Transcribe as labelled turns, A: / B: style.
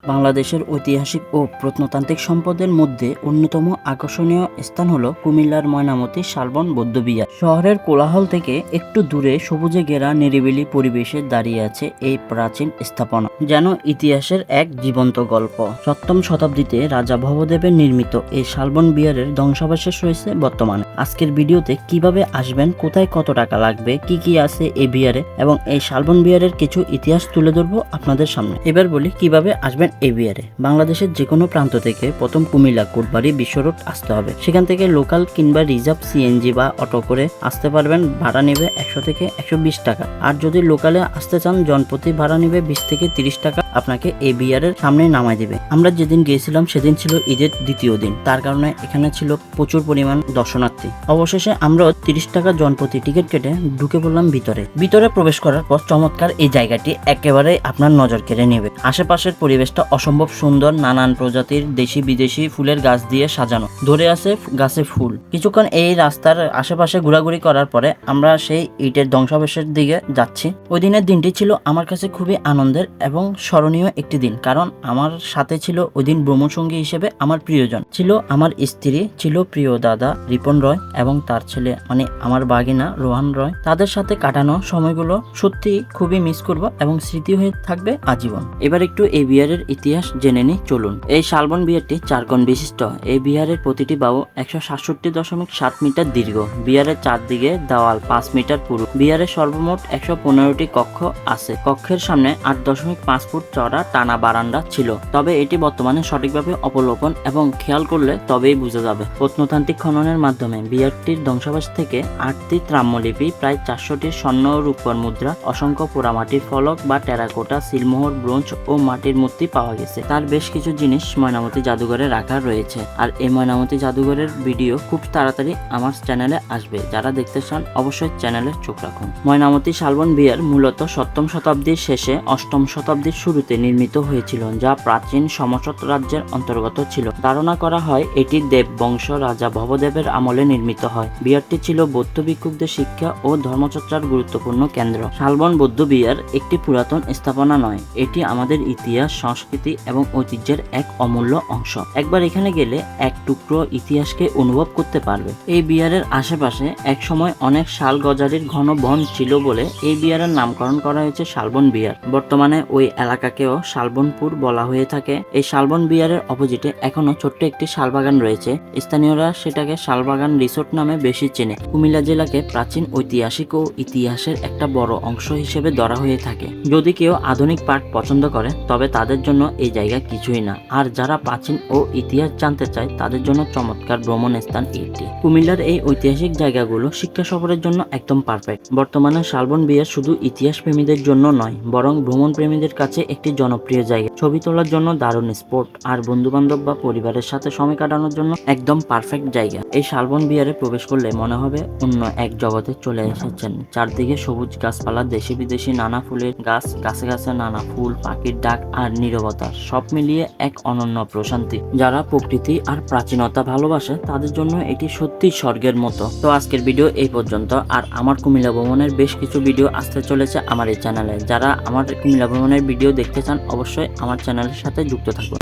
A: বাংলাদেশের ঐতিহাসিক ও প্রত্নতান্ত্রিক সম্পদের মধ্যে অন্যতম আকর্ষণীয় স্থান হলো কুমিল্লার ময়নামতি শালবন বৌদ্ধবিহার। শহরের কোলাহল থেকে একটু দূরে সবুজে ঘেরা নিরিবিলি পরিবেশে দাঁড়িয়ে আছে এই প্রাচীন স্থাপনা, যেন ইতিহাসের এক জীবন্ত গল্প। 7ম শতাব্দীতে রাজা ভবদেবের নির্মিত এই শালবন বিহারের ধ্বংসাবশেষ রয়েছে বর্তমানে। আজকের ভিডিওতে কিভাবে আসবেন, কোথায় কত টাকা লাগবে, কি কি আছে এই বিহারে এবং এই শালবন বিহারের কিছু ইতিহাস তুলে ধরবো আপনাদের সামনে। এবার বলি কিভাবে আসবেন এই বিহারে। বাংলাদেশের যে কোনো প্রান্ত থেকে প্রথম কুমিল্লা কোটবাড়ি বিশ্ব রোড আসতে হবে। সেখান থেকে লোকাল কিংবা রিজার্ভ সিএনজি বা অটো করে আসতে পারবেন। ভাড়া নেবে 100 থেকে 120 টাকা। আর যদি লোকালে আসতে চান জনপ্রতি ভাড়া নেবে 20 থেকে 30 টাকা। আপনাকে এই বিহারের সামনে নামাই দিবে। আমরা যেদিন গিয়েছিলাম সেদিন ছিল ঈদের দ্বিতীয় দিন, তার কারণে এখানে ছিল প্রচুর পরিমাণ দর্শনার্থী। অবশেষে আমরা 30 টাকা জনপ্রতি টিকিট কেটে ঢুকে পড়লাম ভিতরে প্রবেশ করার পর চমৎকার এই জায়গাটি একেবারে আপনার নজর কেড়ে নেবে। আশেপাশের পরিবেশটা অসম্ভব সুন্দর, নানান প্রজাতির দেশি বিদেশি ফুলের গাছ দিয়ে সাজানো, ধরে আছে গাছে ফুল। কিছুক্ষণ এই রাস্তার আশেপাশে ঘোরাঘুরি করার পরে আমরা সেই ইটের ধ্বংসাবশেষের দিকে যাচ্ছি। ওই দিনের দিনটি ছিল আমার কাছে খুবই আনন্দের এবং স্মরণীয় একটি দিন, কারণ আমার সাথে ছিল ওই দিন ভ্রমণ সঙ্গী হিসেবে আমার প্রিয়জন ছিল, আমার স্ত্রী ছিল, প্রিয় দাদা রিপন রয় এবং তার ছেলে মানে আমার বাগিনা রোহান রয়। তাদের সাথে কাটানো সময়গুলো সত্যি খুবই মিস করব এবং স্মৃতি হয়ে থাকবে আজীবন। এবার একটু এই বিহারের ইতিহাস জেনে নি চলুন। এই শালবন বিহারটি 4 কোণ বিশিষ্ট। এই বিহারের প্রতিটি বাহু 167.7 মিটার দীর্ঘ। বিহারের চারদিকে দেওয়াল 5 মিটার পুরু। বিহারের সর্বমোট 115টি কক্ষ আছে। কক্ষের সামনে 8.5 ফুট চওড়া টানা বারান্দা ছিল, তবে এটি বর্তমানে সঠিকভাবে অবলোকন এবং খেয়াল করলে তবেই বোঝা যাবে। প্রত্নতান্ত্রিক খননের মাধ্যমে বিহারটির ধ্বংসাবশেষ থেকে 8টি তাম্রলিপি, প্রায় 400টি স্বর্ণ রূপর মুদ্রা, অসংখ্য পোড়ামাটির ফলক বা টেরাকোটা, সিলমোহর, ব্রোঞ্জ ও মাটির মূর্তি পাওয়া গেছে। তার বেশ কিছু জিনিস ময়নামতি জাদুঘরে রাখা রয়েছে। আর এই ময়নামতি জাদুঘরের ভিডিও খুব তাড়াতাড়ি আমার চ্যানেলে আসবে। যারা দেখতে চান অবশ্যই চ্যানেলে চোখ রাখুন। ময়নামতি শালবন বিহার মূলত 7ম শতাব্দীর শেষে 8ম শতাব্দীর শুরুতে নির্মিত হয়েছিল, যা প্রাচীন সমসত রাজ্যের অন্তর্গত ছিল। ধারণা করা হয় এটি দেব বংশ রাজা ভবদেবের আমলে নির্মিত হয়। বিহারটি ছিল বৌদ্ধ ভিক্ষুকদের শিক্ষা ও ধর্মচর্চার গুরুত্বপূর্ণ কেন্দ্র। শালবন বৌদ্ধ বিহার একটি পুরাতন স্থাপনা নয়, এটি আমাদের ইতিহাস, সংস্কৃতি এবং ঐতিহ্যের এক অমূল্য অংশ। একবার এখানে গেলে এক টুকরো ইতিহাসকে অনুভব করতে পারবে। এই বিহারের আশেপাশে একসময় অনেক শাল গজারির ঘন বন ছিল বলে এই বিহারের নামকরণ করা হয়েছে শালবন বিহার। বর্তমানে ওই এলাকাকেও শালবনপুর বলা হয়ে থাকে। এই শালবন বিহারের অপোজিটে এখনো ছোট্ট একটি শালবাগান রয়েছে। স্থানীয়রা সেটাকে শালবাগান রিসোর্ট নামে বেশি চেনে। কুমিল্লা জেলাকে প্রাচীন ঐতিহাসিক ও ইতিহাসের একটা বড় অংশ হিসেবে ধরা হয়ে থাকে। যদি কেউ আধুনিক পাঠ পছন্দ করে তবে তাদের জন্য এই জায়গা কিছুই না, আর যারা প্রাচীন ও ইতিহাস জানতে চায় তাদের জন্য চমৎকার ভ্রমণ স্থান এটি। কুমিল্লার এই ঐতিহাসিক জায়গাগুলো শিক্ষা সফরের জন্য একদম পারফেক্ট। বর্তমানে শালবন বিহার শুধু ইতিহাস প্রেমীদের জন্য নয়, বরং ভ্রমণ প্রেমীদের কাছে একটি জনপ্রিয় জায়গা। ছবি তোলার জন্য দারুণ স্পট, আর বন্ধু বান্ধব বা পরিবারের সাথে সময় কাটানোর জন্য একদম পারফেক্ট জায়গা। এই শালবন বিহারে প্রবেশ করলে মনে হবে অন্য এক জগতে চলে এসেছেন। চারদিকে সবুজ গাছপালা, দেশি বিদেশি নানা ফুলের গাছ, গাছে গাছে নানা ফুল, পাখির ডাক আর নীরবতা, সব মিলিয়ে এক অনন্য প্রশান্তি। যারা প্রকৃতি আর প্রাচীনতা ভালোবাসে তাদের জন্য এটি সত্যি স্বর্গের মতো। তো আজকের ভিডিও এই পর্যন্ত। আর আমার কুমিল্লা ভ্রমণের বেশ কিছু ভিডিও আসতে চলেছে আমার এই চ্যানেলে। যারা আমার কুমিল্লা ভ্রমণের ভিডিও দেখতে চান অবশ্যই আমার চ্যানেলের সাথে যুক্ত থাকুন।